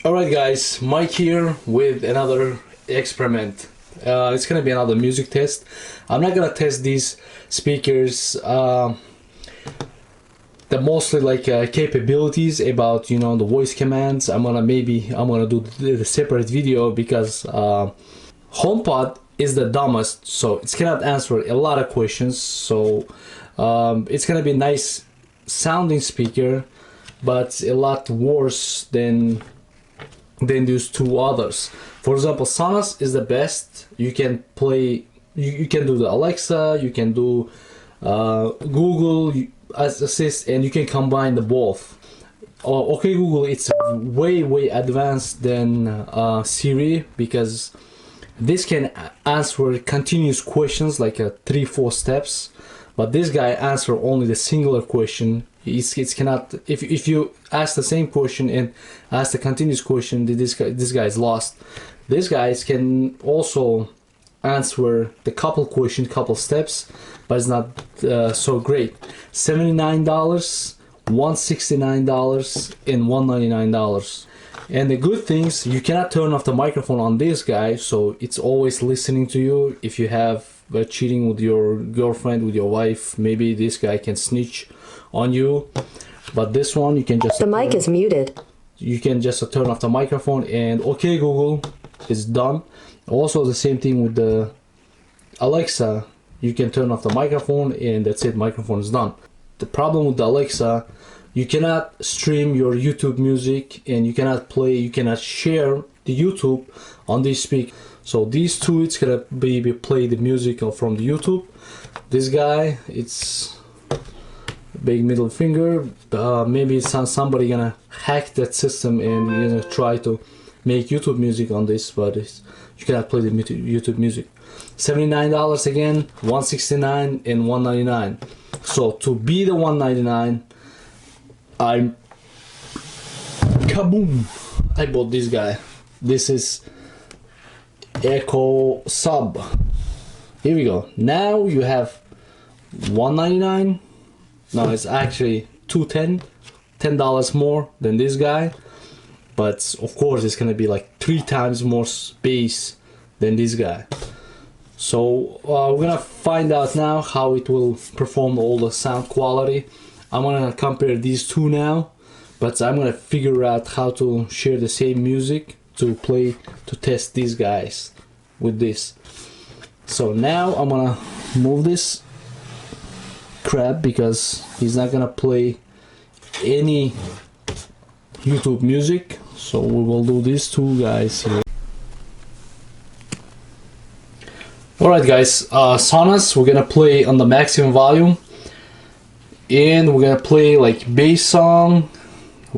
Alright guys, Mike here with another experiment. It's gonna be another music test. I'm not gonna test these speakers, the mostly like capabilities about, you know, the voice commands. I'm gonna do the separate video because HomePod is the dumbest, so it cannot answer a lot of questions. So it's gonna be a nice sounding speaker, but a lot worse than these two others. For example, Sonos is the best. You can play, you can do the Alexa, you can do Google as assist, and you can combine the both. Okay Google, it's way advanced than Siri, because this can answer continuous questions like 3-4 steps, but this guy answer only the singular question. It cannot, if you ask the same question and ask the continuous question, this guy is lost. These guys can also answer the couple steps, but it's not so great. $79, $169, and $199. And the good things, you cannot turn off the microphone on this guy, so it's always listening to you. If you have cheating with your girlfriend, with your wife, maybe this guy can snitch on you. But this one, you can just, the mic is muted. You can just turn off the microphone and okay Google is done. Also the same thing with the Alexa, you can turn off the microphone and that's it, microphone is done. The problem with the Alexa, you cannot stream your YouTube music, and you cannot share the YouTube on this speaker. So these two, it's gonna be play the music from the YouTube. This guy, it's big middle finger. Maybe somebody gonna hack that system and gonna try to make YouTube music on this, but you cannot play the YouTube music. $79 again, $169, and $199. So to be the $199, I bought this guy. This is Echo Sub. Here we go. Now you have $199. No, it's actually $10 more than this guy, but of course it's gonna be like 3 times more space than this guy. So we're gonna find out now how it will perform all the sound quality. I'm gonna compare these two now, but I'm gonna figure out how to share the same music to test these guys with this. So now I'm gonna move this crap because he's not gonna play any YouTube music. So we will do these two guys here. Alright guys, Sonos, we're gonna play on the maximum volume, and we're gonna play like bass song,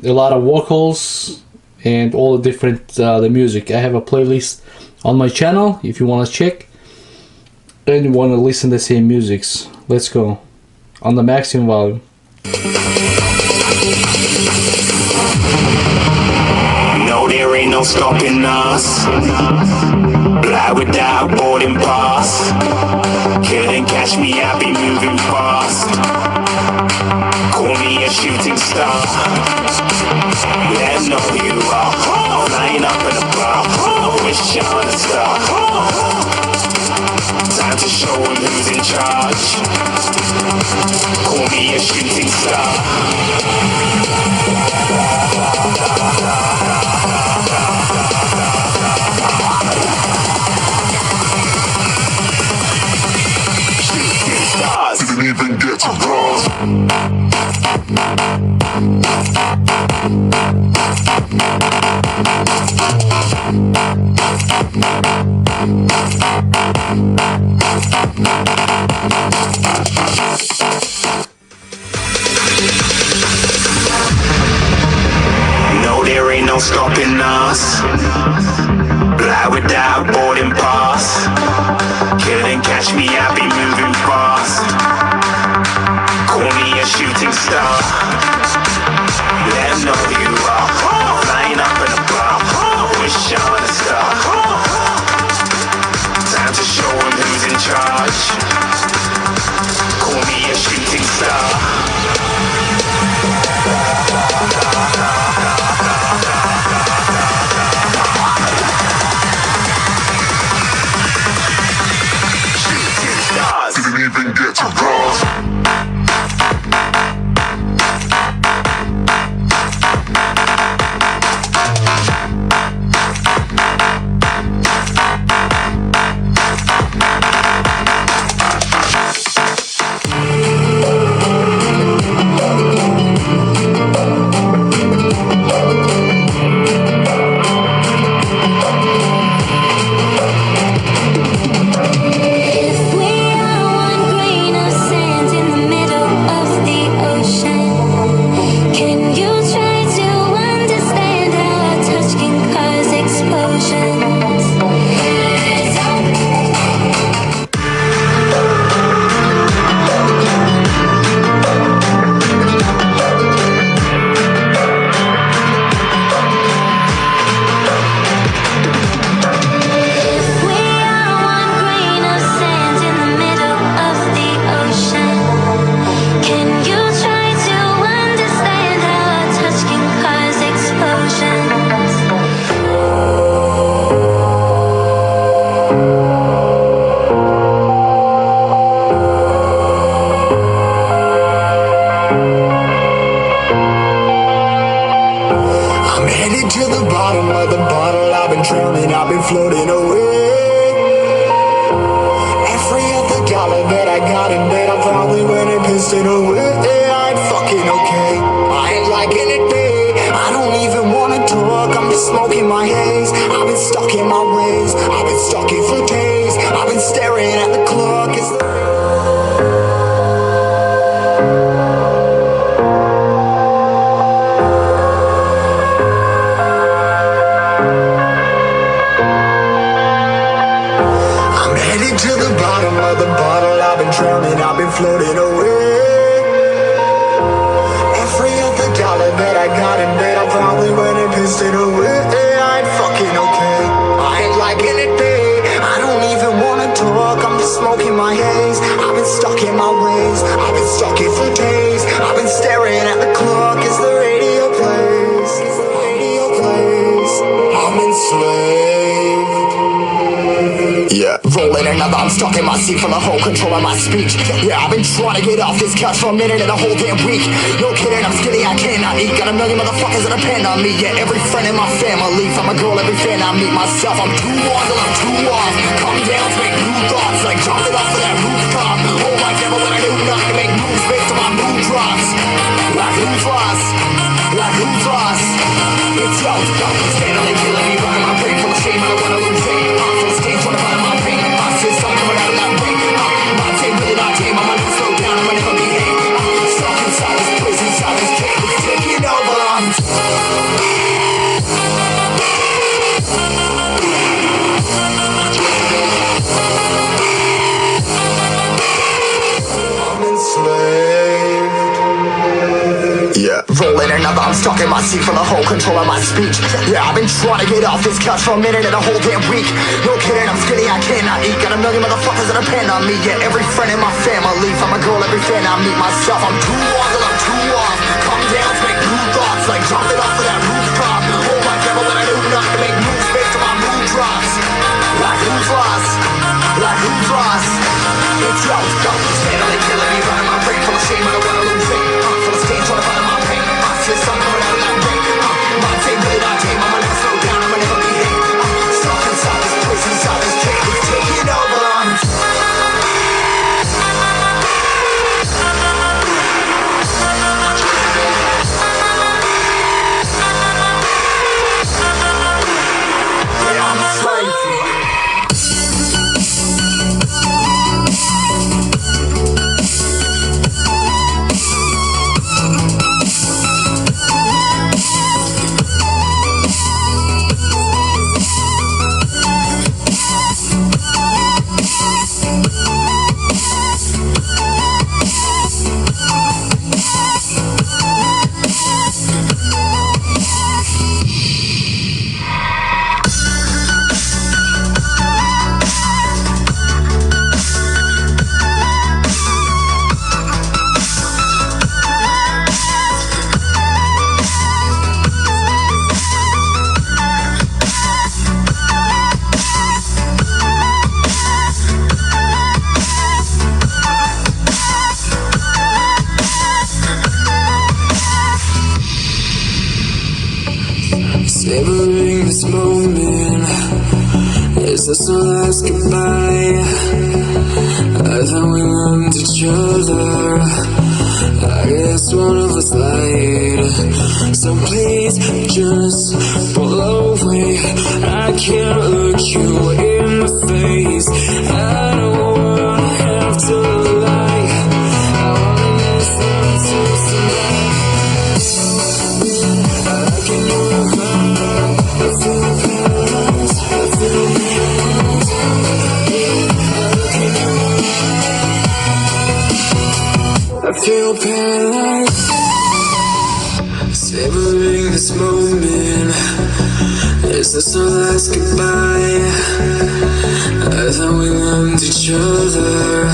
a lot of vocals, and all the different the music. I have a playlist on my channel if you want to check and you want to listen to the same musics. Let's go on the maximum volume. No, there ain't no stopping us. Fly without boarding pass. Couldn't catch me, I be moving fast. Call me a shooting star. Let them know who you are. Flying up in a bar. Wish on a star. Time to show them who's in charge. Call me a shooting star. Shooting stars. Didn't even get to cross. No, there ain't no stopping us. Fly without boarding pass. Couldn't catch me, I be moving fast. Call me a shooting star. Let them know who you are. Flying up in a bar. Wish on a star. Time to show them who's in charge. Call me a shooting star. to the bottom of the bottle. I've been drowning, I've been floating away. Every other dollar that I got in bed, I probably went and pissed it away. I ain't fucking okay, I ain't liking it, babe. I don't even wanna talk, I'm just smoking my haze. I've been stuck in my ways, I've been stuck here for days. I've been staring at the clock as the to the bottom of the bottle. I've been drowning, I've been floating away. Every other dollar that I got in bed, I probably went and pissed it away. I ain't fucking okay, I ain't liking it, babe. I don't even wanna talk, I'm just smoking my haze. I've been stuck in my ways, I've been stuck here for days. I've been staring at the clock as the radio plays, as the radio plays. I'm enslaved. Yeah, rolling another, I'm stuck in my seat for the whole control of my speech. Yeah, I've been trying to get off this couch for a minute and a whole damn week. No kidding, I'm skinny, I cannot eat. Got a million motherfuckers that depend on me. Yeah, every friend in my family. From a girl, every fan I meet myself. I'm too on till I'm too off. Come down to make new thoughts, like jumping off of that rooftop. Oh my devil, when I do nothing to make moves based on my mood drops. Like who's lost? Like who's lost? It's yo, standing killing me, running my brain full of shame. I don't wanna lose it. I'm full of stage, trying to find my pain. I see something coming out of that rain. My team really not tame. I'm gonna slow down, I'm gonna never behave. Stuck inside this prison, inside this cage. It's taking over. I'm enslaved. Yeah, rolling another, I'm stuck in my seat for the whole control of my speech. Yeah, I've been trying to get off this couch for a minute and a whole damn week. No kidding, I'm skinny, I cannot eat. Got a million motherfuckers that depend on me. Yeah, every friend in my family. From a girl, every fan I meet myself. I'm too on till I'm too off. Come down to make new thoughts, like jumping off of that rooftop. Oh my devil, when I do nothing to make moves based on my mood drops. Like who's lost? Like who's lost? It's yo, steadily killing me, running my brain full of shame. I don't wanna lose it. Full of stage, trying to find my pain. I see something coming out of that rain. My team really not tame. I'ma never slow down, I'ma never behave. Stuck inside this prison, inside this cage. It's taking over. Yeah, I'm a slave. Savoring this moment, is this our last goodbye? I thought we loved each other, I guess one of us lied. So please just pull away, I can't look you in the face. I don't wanna have to lie, I wanna listen to somebody. I can know I feel paralyzed, I feel paralyzed. I feel paralyzed. Savoring this moment, is this our last goodbye? I thought we loved each other,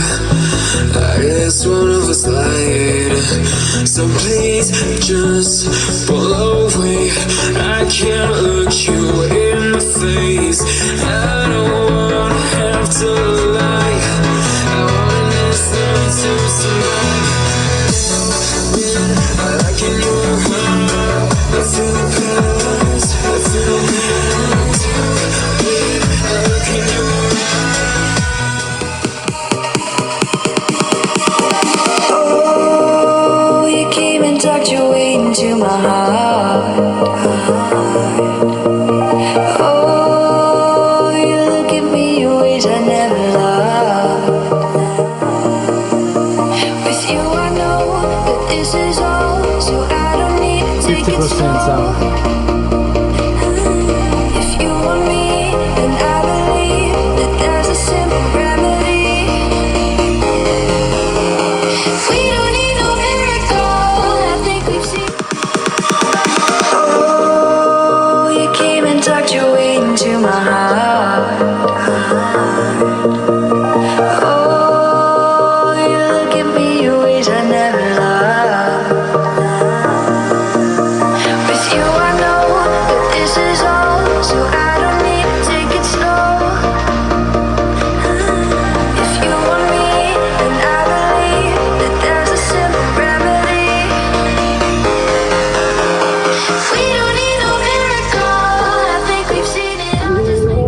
I guess one of us lied. So please just pull away, I can't look you in the face. I don't wanna have to lie, I wanna listen to somebody. I can know I feel paralyzed. Oh, you look at me in ways I never loved. With you I know that this is all, so I don't need to take it 50% slow. sound. If you want me, then I believe that there's a simple remedy. We don't need no miracle, I think we've seen. Oh, you came and tucked your way into my heart. Oh, you look at me in ways I never loved. With you I know that this is all, so I don't need to take it slow. If you want me, then I believe that there's a simple remedy. We don't need no miracle, I think we've seen it all, just like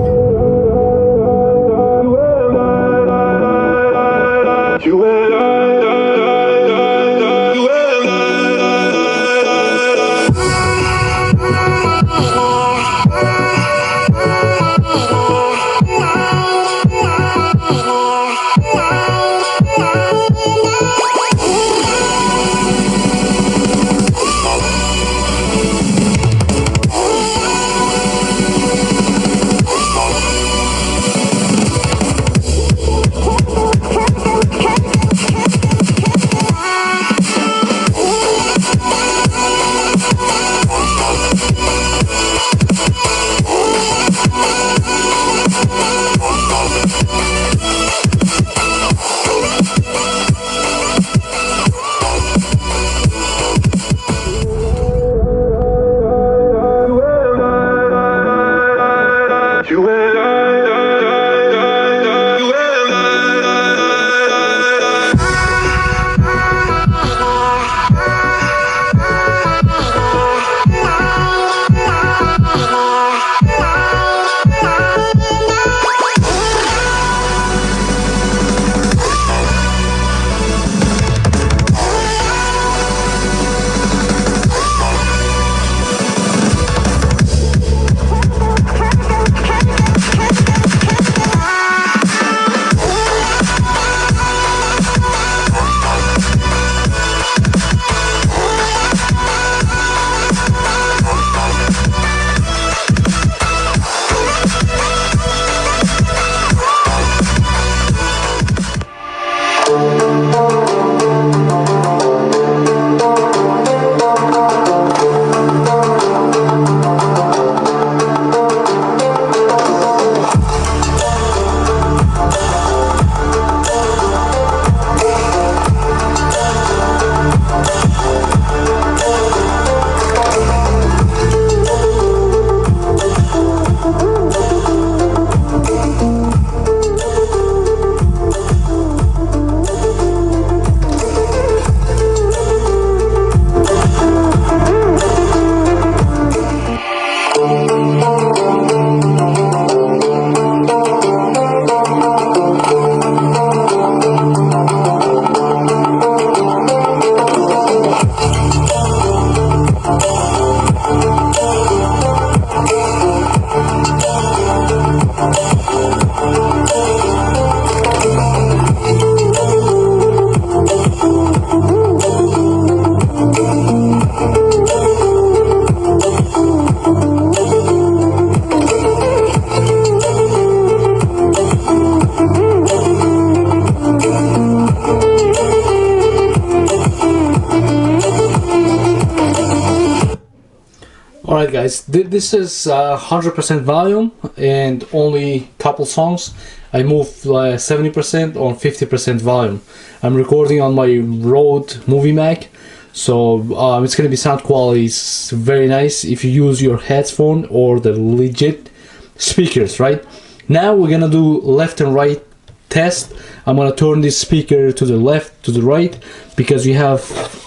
Alright guys, this is 100% volume and only couple songs. I moved 70% on 50% volume. I'm recording on my Rode Movie Mac, so it's gonna be sound quality is very nice if you use your headphone or the legit speakers, right? Now we're gonna do left and right test. I'm gonna turn this speaker to the left, to the right, because you have,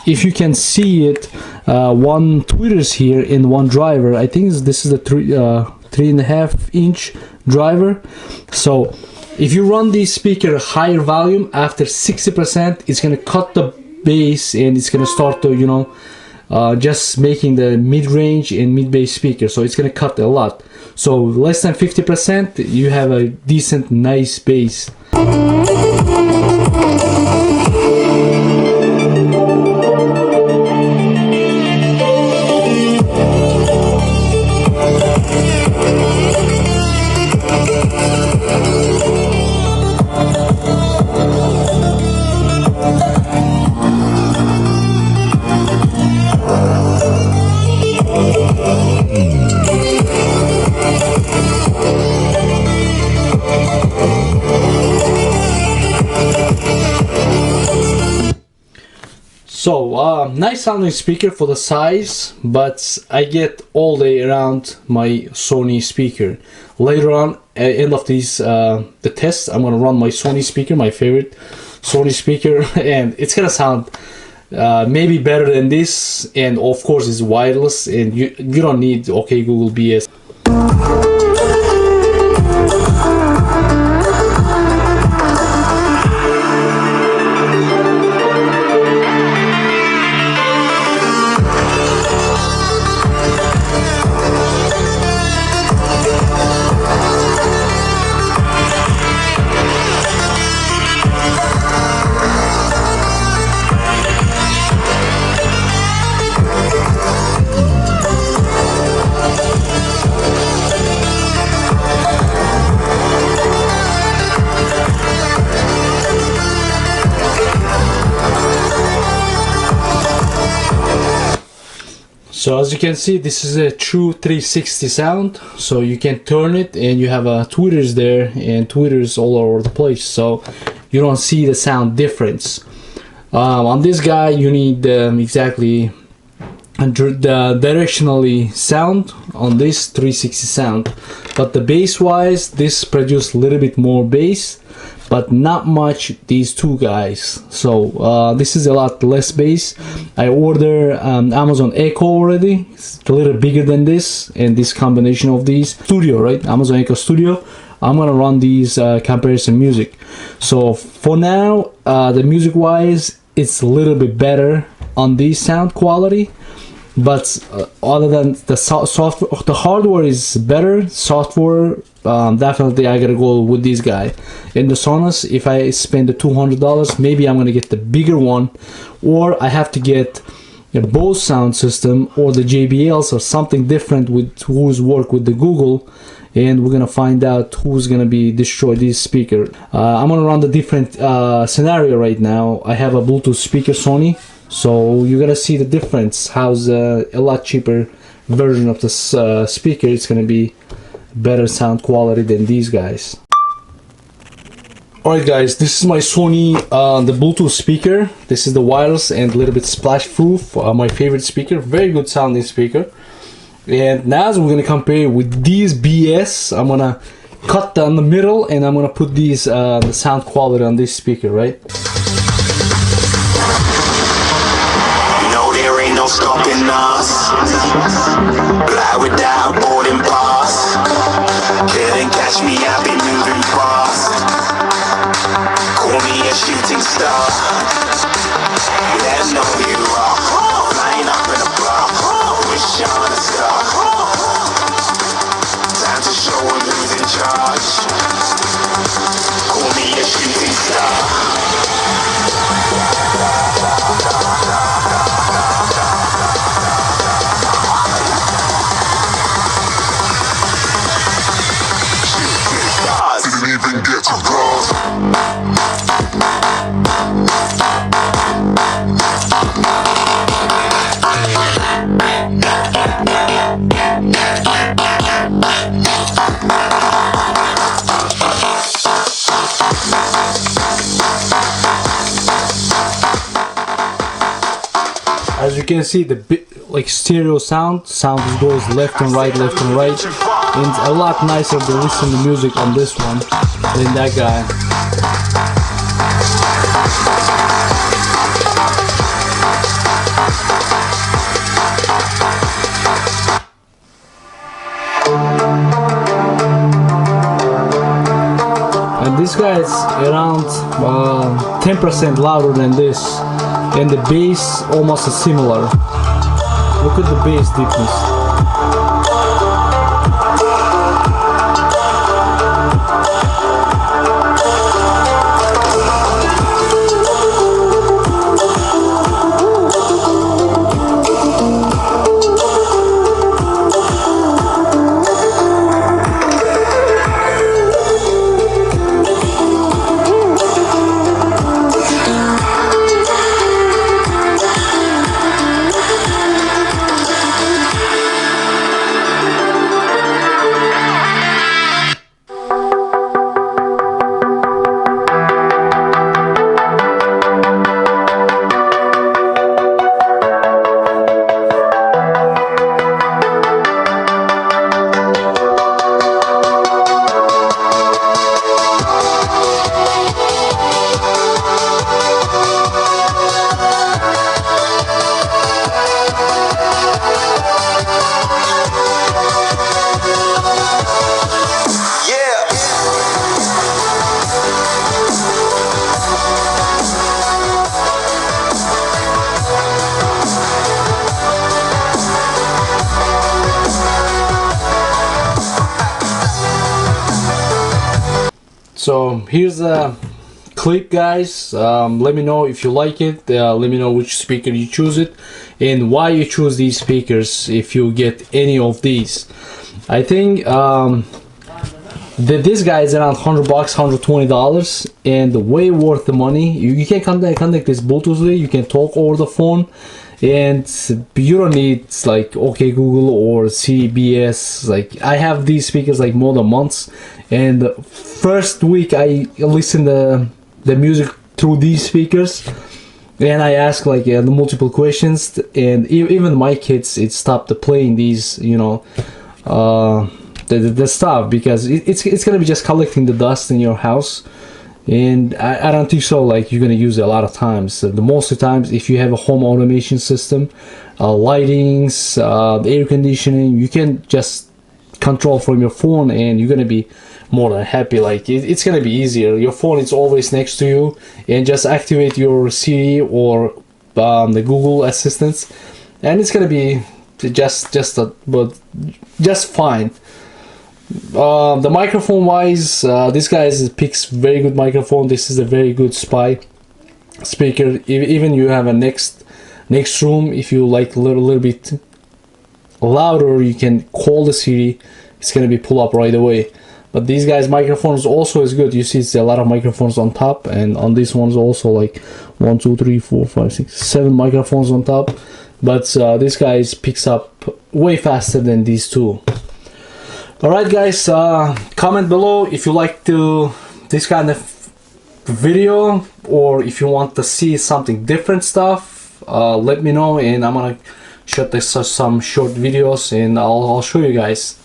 if you can see it, one tweeters here and one driver. I think this is the 3.5 inch driver. So if you run this speaker higher volume after 60%, it's gonna cut the bass and it's gonna start to, you know, just making the mid-range and mid-bass speaker, so it's gonna cut a lot. So less than 50%, you have a decent, nice bass. So nice sounding speaker for the size, but I get all day around my Sony speaker. Later on, at the end of these the test, I'm gonna run my Sony speaker, my favorite Sony speaker, and it's gonna sound maybe better than this. And of course, it's wireless, and you don't need OK Google BS. So as you can see, this is a true 360 sound, so you can turn it and you have tweeters there and tweeters all over the place, so you don't see the sound difference. On this guy you need exactly the directionally sound on this 360 sound, but the bass wise this produced a little bit more bass, but not much these two guys. So this is a lot less bass. I ordered Amazon Echo already. It's a little bigger than this, and this combination of these Studio, right? Amazon Echo Studio. I'm gonna run these comparison music. So for now, the music wise, it's a little bit better on the sound quality. But other than the software, the hardware is better. Software, definitely I gotta go with this guy. In the Sonos, if I spend the $200, maybe I'm gonna get the bigger one, or I have to get a Bose sound system or the JBLs or something different with who's work with the Google, and we're gonna find out who's gonna be destroy this speaker. I'm gonna run the different scenario right now. I have a Bluetooth speaker Sony. So you're gonna see the difference. How's a lot cheaper version of this speaker. It's gonna be better sound quality than these guys. Alright guys, this is my Sony the Bluetooth speaker. This is the wireless and a little bit splash proof. My favorite speaker, very good sounding speaker. And now we're gonna compare with these BS. I'm gonna cut down the middle and I'm gonna put these the sound quality on this speaker, right? No stopping us. Fly without boarding pass. Couldn't catch me, I've been moving fast. Call me a shooting star. Let them know who you are. Flying up in a bar. Wish on a star. Time to show 'em who's in charge. Call me a shooting star. Even get to cross. As you can see, the like stereo sound goes left and right, and it's a lot nicer to listen to music on this one than that guy. And this guy is around 10% louder than this, and the bass almost similar. Look at the bass deepness. So here's a clip, guys. Let me know if you like it. Let me know which speaker you choose it and why you choose these speakers if you get any of these. I think this guy is around $100, $120, and way worth the money. You can connect this Bluetoothly. You can talk over the phone, and you don't need like OK Google or CBS. Like, I have these speakers like more than months, and the first week I listened the music through these speakers, and I asked like the multiple questions, and even my kids, it stopped playing these, you know, the stuff, because it's gonna be just collecting the dust in your house. And I don't think so like you're gonna use it a lot of times. The most of the times, if you have a home automation system, lightings, air conditioning, you can just control from your phone, and you're gonna be more than happy. Like it's gonna be easier. Your phone is always next to you, and just activate your Siri or the Google assistants, and it's gonna be just fine. The microphone wise, this guy picks very good microphone. This is a very good spy speaker. Even you have a next room, if you like a little bit louder, you can call the Siri. It's gonna be pull up right away. But these guys microphones also is good. You see it's a lot of microphones on top, and on these ones also like 1 2 3 4 5 6 7 microphones on top. But this guy picks up way faster than these two. Alright guys, comment below if you like this kind of video, or if you want to see something different stuff. Let me know, and I'm gonna shoot some short videos, and I'll show you guys.